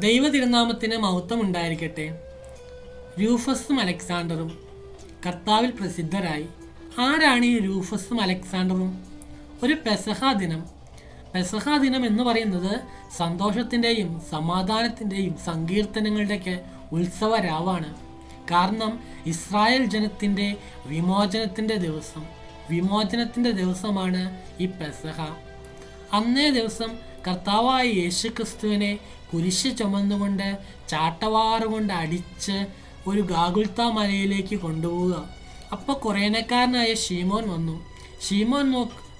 ദൈവ തിരുനാമത്തിന് മഹത്വം ഉണ്ടായിരിക്കട്ടെ. രൂഫസും അലക്സാണ്ടറും കർത്താവിൽ പ്രസിദ്ധരായി. ആരാണ് ഈ രൂഫസും അലക്സാണ്ടറും? ഒരു പെസഹ ദിനം എന്ന് പറയുന്നത് സന്തോഷത്തിൻ്റെയും സമാധാനത്തിൻ്റെയും സങ്കീർത്തനങ്ങളുടെയൊക്കെ ഉത്സവ രാവാണ്. കാരണം ഇസ്രായേൽ ജനത്തിൻ്റെ വിമോചനത്തിൻ്റെ ദിവസമാണ് ഈ പെസഹ. അന്നേ ദിവസം കർത്താവായ യേശുക്രിസ്തുവിനെ കുരിശ് ചുമന്നുകൊണ്ട് ചാട്ടവാറുകൊണ്ട് അടിച്ച് ഒരു ഗാഗുൽത്ത മലയിലേക്ക് കൊണ്ടുപോവുക. അപ്പോൾ കുറേനക്കാരനായ ശീമോൻ വന്നു.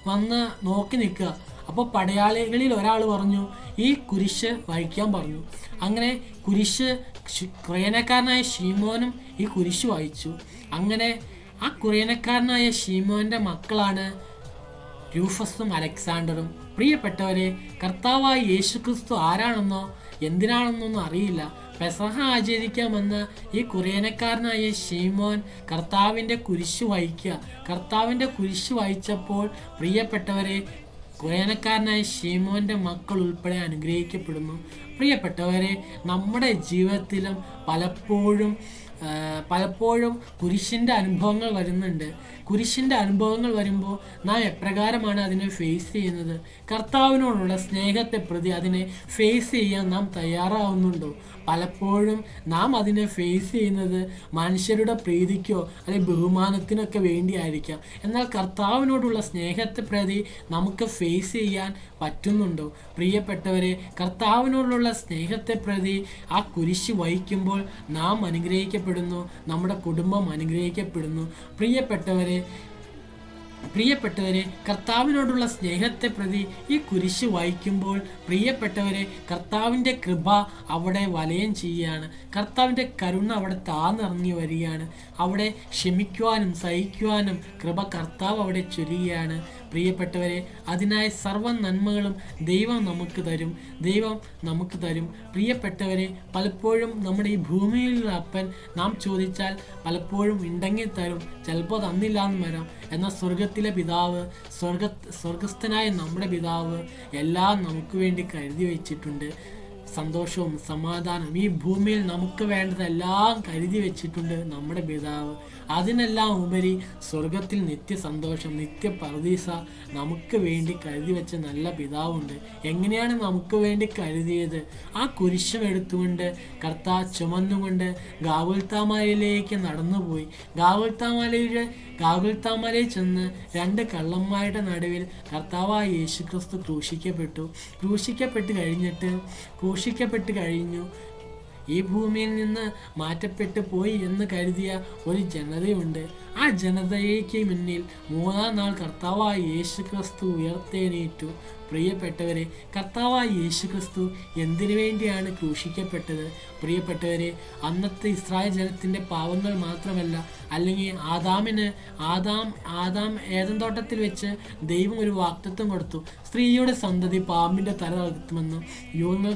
വന്ന് നോക്കി നിൽക്കുക. അപ്പോൾ പടയാളികളിൽ ഒരാൾ പറഞ്ഞു, ഈ കുരിശ് വഹിക്കാൻ പറഞ്ഞു. അങ്ങനെ കുറേനക്കാരനായ ശീമോനും ഈ കുരിശ് വഹിച്ചു. അങ്ങനെ ആ കുറേനക്കാരനായ ശീമോൻ്റെ മക്കളാണ് രൂഫസും അലക്സാണ്ടറും. പ്രിയപ്പെട്ടവരെ, കർത്താവായ യേശുക്രിസ്തു ആരാണെന്നോ എന്തിനാണെന്നൊന്നും അറിയില്ല. പെസഹ ആചരിക്കാമെന്ന ഈ കുറേനക്കാരനായ ശീമോൻ കർത്താവിൻ്റെ കുരിശ് വഹിച്ചപ്പോൾ പ്രിയപ്പെട്ടവരെ, കുറേനക്കാരനായ ശീമോൻ്റെ മക്കൾ ഉൾപ്പെടെ അനുഗ്രഹിക്കപ്പെടുന്നു. പ്രിയപ്പെട്ടവരെ, നമ്മുടെ ജീവിതത്തിലും പലപ്പോഴും കുരിശിൻ്റെ അനുഭവങ്ങൾ വരുന്നുണ്ട്. കുരിശിൻ്റെ അനുഭവങ്ങൾ വരുമ്പോൾ നാം എപ്രകാരമാണ് അതിനെ ഫേസ് ചെയ്യുന്നത്? കർത്താവിനോടുള്ള സ്നേഹത്തെ പ്രതി അതിനെ ഫേസ് ചെയ്യാൻ നാം തയ്യാറാവുന്നുണ്ടോ? പലപ്പോഴും നാം അതിനെ ഫേസ് ചെയ്യുന്നത് മനുഷ്യരുടെ പ്രീതിക്കോ അല്ലെങ്കിൽ ബഹുമാനത്തിനൊക്കെ വേണ്ടിയായിരിക്കാം. എന്നാൽ കർത്താവിനോടുള്ള സ്നേഹത്തെ പ്രതി നമുക്ക് ഫേസ് ചെയ്യാൻ പറ്റുന്നുണ്ടോ? പ്രിയപ്പെട്ടവരെ, കർത്താവിനോടുള്ള സ്നേഹത്തെ പ്രതി ആ കുരിശ് വഹിക്കുമ്പോൾ നാം അനുഗ്രഹിക്കപ്പെടുന്നു, നമ്മുടെ കുടുംബം അനുഗ്രഹിക്കപ്പെടുന്നു. പ്രിയപ്പെട്ടവരെ, കർത്താവിനോടുള്ള സ്നേഹത്തെ പ്രതി ഈ കുരിശ് വഹിക്കുമ്പോൾ പ്രിയപ്പെട്ടവരെ, കർത്താവിൻ്റെ കൃപ അവിടെ വലയം ചെയ്യുകയാണ്. കർത്താവിൻ്റെ കരുണ അവിടെ താന്നിറങ്ങി വരികയാണ്. അവിടെ ക്ഷമിക്കുവാനും സഹിക്കുവാനും കൃപ കർത്താവ് അവിടെ ചൊരിയുകയാണ്. പ്രിയപ്പെട്ടവരെ, അതിനായി സർവ്വ നന്മകളും ദൈവം നമുക്ക് തരും. പ്രിയപ്പെട്ടവരെ, പലപ്പോഴും നമ്മുടെ ഈ ഭൂമിയിലുള്ള അപ്പൻ നാം ചോദിച്ചാൽ പലപ്പോഴും ഉണ്ടെങ്കിൽ തരും, ചിലപ്പോൾ തന്നില്ല എന്ന് വരാം. എന്നാൽ സ്വർഗത്തിലെ പിതാവ്, സ്വർഗസ്ഥനായ നമ്മുടെ പിതാവ് എല്ലാം നമുക്ക് വേണ്ടി കരുതി വെച്ചിട്ടുണ്ട്. സന്തോഷവും സമാധാനം ഈ ഭൂമിയിൽ നമുക്ക് വേണ്ടതെല്ലാം കരുതി വെച്ചിട്ടുണ്ട് നമ്മുടെ പിതാവ്. അതിനെല്ലാം ഉപരി സ്വർഗത്തിൽ നിത്യസന്തോഷം, നിത്യപർദീസ നമുക്ക് വേണ്ടി കരുതി വെച്ച നല്ല പിതാവുണ്ട്. എങ്ങനെയാണ് നമുക്ക് വേണ്ടി കരുതിയത്? ആ കുരിശം എടുത്തുകൊണ്ട് കർത്താവ് ചുമന്നുകൊണ്ട് ഗാഗുൽത്താമലയിലേക്ക് നടന്നുപോയി. ഗാഗുൽത്താമലയിൽ ചെന്ന് രണ്ട് കള്ളന്മാരുടെ നടുവിൽ കർത്താവായ യേശുക്രിസ്തു ക്രൂശിക്കപ്പെട്ട് കഴിഞ്ഞു. ഈ ഭൂമിയിൽ നിന്ന് മാറ്റപ്പെട്ടു പോയി എന്ന് കരുതിയ ഒരു ജനതയുണ്ട്. ആ ജനതയ്ക്ക് മുന്നിൽ മൂന്നാം നാൾ കർത്താവായ യേശുക്രിസ്തു ഉയർത്തെഴുന്നേറ്റു. പ്രിയപ്പെട്ടവരെ, കർത്താവായ യേശുക്രിസ്തു എന്തിനു വേണ്ടിയാണ് ക്രൂശിക്കപ്പെട്ടത്? പ്രിയപ്പെട്ടവരെ, അന്നത്തെ ഇസ്രായേൽ ജനത്തിൻ്റെ പാവങ്ങൾ മാത്രമല്ല, അല്ലെങ്കിൽ ആദാം ഏദൻ തോട്ടത്തിൽ വെച്ച് ദൈവം ഒരു വാഗ്ദത്തം കൊടുത്തു, സ്ത്രീയുടെ സന്തതി പാമ്പിൻ്റെ തല തകർത്തുമെന്ന്. യുഗങ്ങൾ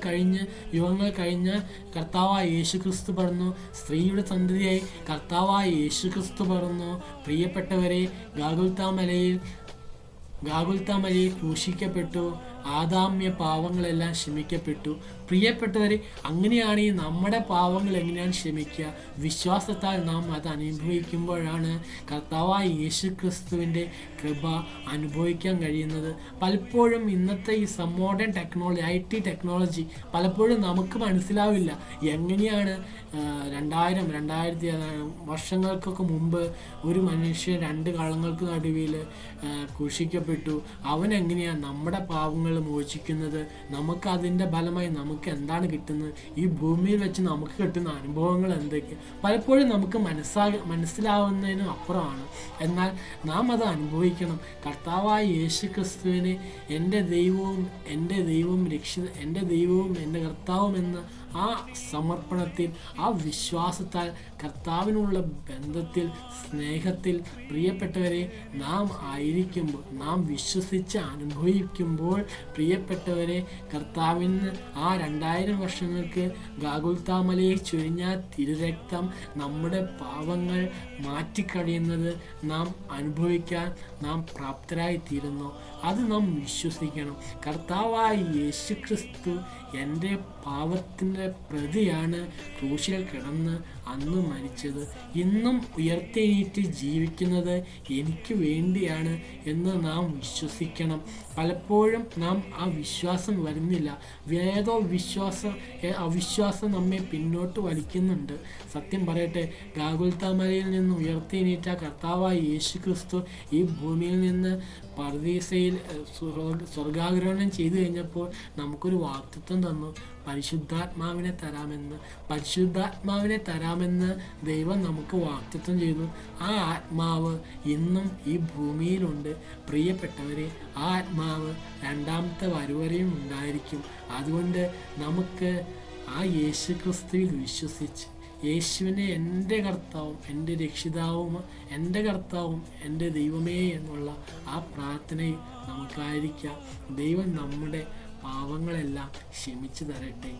കഴിഞ്ഞ് കർത്താവായ യേശുക്രിസ്തു പറഞ്ഞു, സ്ത്രീയുടെ സന്തതിയായി കർത്താവായ യേശുക്രിസ്തു പറഞ്ഞു. പ്രിയപ്പെട്ടവരെ, ഗാഗുൽത്താമലയിൽ ക്രൂശിക്കപ്പെട്ടു. ആദാമ്യ പാവങ്ങളെല്ലാം ക്ഷമിക്കപ്പെട്ടു. പ്രിയപ്പെട്ടവരെ, അങ്ങനെയാണ് ഈ നമ്മുടെ പാവങ്ങൾ എങ്ങനെയാണ് ക്ഷമിക്കുക? വിശ്വാസത്താൽ നാം അത് അനുഭവിക്കുമ്പോഴാണ് കർത്താവായ യേശുക്രിസ്തുവിൻ്റെ കൃപ അനുഭവിക്കാൻ കഴിയുന്നത്. പലപ്പോഴും ഇന്നത്തെ ഈ മോഡേൺ ടെക്നോളജി, IT ടെക്നോളജി പലപ്പോഴും നമുക്ക് മനസ്സിലാവില്ല. എങ്ങനെയാണ് 2000 വർഷങ്ങൾക്കൊക്കെ മുമ്പ് ഒരു മനുഷ്യൻ 2 കള്ളങ്ങൾക്ക് നടുവിൽ ക്രൂശിക്കപ്പെട്ടു. അവൻ എങ്ങനെയാണ് നമ്മുടെ പാവങ്ങൾ മോചിക്കുന്നത്? നമുക്ക് അതിൻ്റെ ഫലമായി നമുക്ക് എന്താണ് കിട്ടുന്നത്? ഈ ഭൂമിയിൽ വെച്ച് നമുക്ക് കിട്ടുന്ന അനുഭവങ്ങൾ എന്തൊക്കെ പലപ്പോഴും നമുക്ക് മനസ്സിലാവുന്നതിനും അപ്പുറമാണ്. എന്നാൽ നാം അത് അനുഭവിക്കണം. കർത്താവായ യേശുക്രിസ്തുവിനെ എൻ്റെ ദൈവവും എൻ്റെ കർത്താവും എന്ന ആ സമർപ്പണത്തിൽ, ആ വിശ്വാസത്താൽ, കർത്താവിനുള്ള ബന്ധത്തിൽ, സ്നേഹത്തിൽ പ്രിയപ്പെട്ടവരെ നാം ആയിരിക്കുമ്പോൾ, നാം വിശ്വസിച്ച് അനുഭവിക്കുമ്പോൾ പ്രിയപ്പെട്ടവരെ, കർത്താവിന് ആ 2000 വർഷങ്ങൾക്ക് ഗാഗുൽത്താമലയിൽ ചൊരിഞ്ഞ തിരുരക്തം നമ്മുടെ പാവങ്ങൾ മാറ്റിക്കഴിയുന്നത് നാം അനുഭവിക്കാൻ നാം പ്രാപ്തരായി തീരുന്നു. അത് നാം വിശ്വസിക്കണം. കർത്താവായ യേശു ക്രിസ്തു എൻ്റെ പാപത്തിൻ്റെ പ്രതിയാണ് ക്രൂശിൽ കിടന്ന് അന്ന് മരിച്ചത്. ഇന്നും ഉയർത്തെഴുന്നേറ്റ് ജീവിക്കുന്നത് എനിക്ക് വേണ്ടിയാണ് എന്ന് നാം വിശ്വസിക്കണം. പലപ്പോഴും നാം ആ വിശ്വാസം വരുന്നില്ല. അവിശ്വാസം നമ്മെ പിന്നോട്ട് വലിക്കുന്നുണ്ട്. സത്യം പറയട്ടെ, ഗാഗുൽത്താമലയിൽ നിന്ന് ഉയർത്തെഴുന്നേറ്റ കർത്താവായ യേശു ക്രിസ്തു ഈ ഭൂമിയിൽ നിന്ന് പർദീസയിൽ സ്വർഗാരോഹണം ചെയ്തു കഴിഞ്ഞപ്പോൾ നമുക്കൊരു വാഗ്ദത്തം തന്നു, പരിശുദ്ധാത്മാവിനെ തരാമെന്ന് ദൈവം നമുക്ക് വാഗ്ദത്തം ചെയ്തു. ആ ആത്മാവ് ഇന്നും ഈ ഭൂമിയിലുണ്ട്. പ്രിയപ്പെട്ടവരെ, ആ ആത്മാവ് രണ്ടാമത്തെ വരവരെയും ഉണ്ടായിരിക്കും. അതുകൊണ്ട് നമുക്ക് ആ യേശു ക്രിസ്തുവിൽ വിശ്വസിച്ച് യേശുവിനെ എൻ്റെ കർത്താവും എൻ്റെ രക്ഷിതാവും എൻ്റെ കർത്താവും എൻ്റെ ദൈവമേ എന്നുള്ള ആ പ്രാർത്ഥനയിൽ നമുക്കായിരിക്കാം. ദൈവം നമ്മുടെ പാവങ്ങളെല്ലാം ക്ഷമിച്ചു തരട്ടെ.